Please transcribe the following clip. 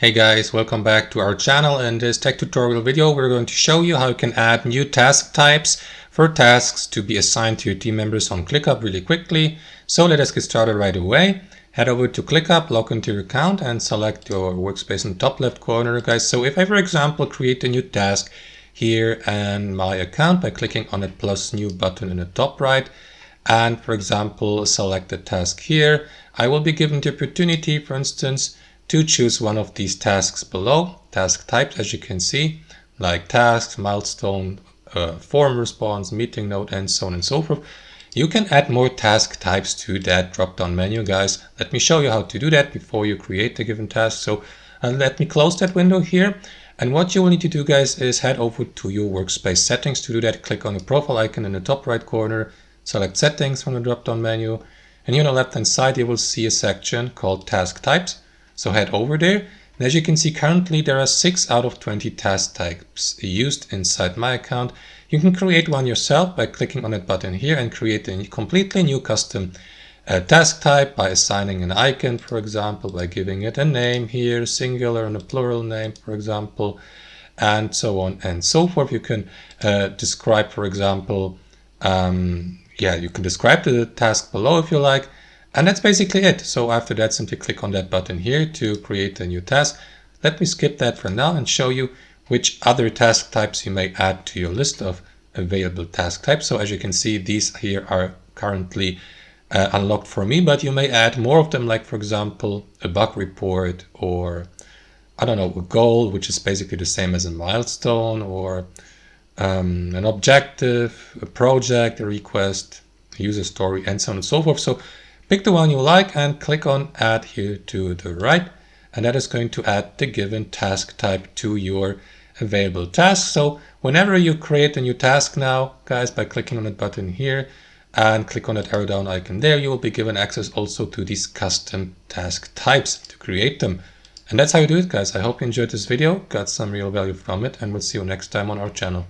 Hey guys, welcome back to our channel. In this tech tutorial video, we're going to show you how you can add new task types for tasks to be assigned to your team members on ClickUp really quickly. So let us get started right away. Head over to ClickUp, log into your account and select your workspace in the top left corner, guys. So if I, for example, create a new task here in my account by clicking on that plus new button in the top right, and for example, select the task here, I will be given the opportunity, for instance, to choose one of these tasks below, task types, as you can see, like tasks, milestone, form response, meeting note, and so on and so forth. You can add more task types to that drop-down menu, guys. Let me show you how to do that before you create the given task. So let me close that window here. And what you will need to do, guys, is head over to your workspace settings. To do that, click on the profile icon in the top right corner, select settings from the drop-down menu. And here on the left-hand side, you will see a section called task types. So head over there, and as you can see, currently there are 6 out of 20 task types used inside my account. You can create one yourself by clicking on that button here and create a completely new custom task type by assigning an icon, for example, by giving it a name here, singular and a plural name, for example, and so on and so forth. You can describe, for example, you can describe the task below if you like. And that's basically it. So after that, simply click on that button here to create a new task. Let me skip that for now and show you which other task types you may add to your list of available task types. So as you can see, these here are currently unlocked for me, but you may add more of them, like for example, a bug report, or I don't know, a goal, which is basically the same as a milestone, or an objective, a project, a request, a user story, and so on and so forth. So pick the one you like and click on add here to the right, and that is going to add the given task type to your available task. So whenever you create a new task now, guys, by clicking on that button here and click on that arrow down icon there, you will be given access also to these custom task types to create them. And that's how you do it, guys. I hope you enjoyed this video, got some real value from it, and we'll see you next time on our channel.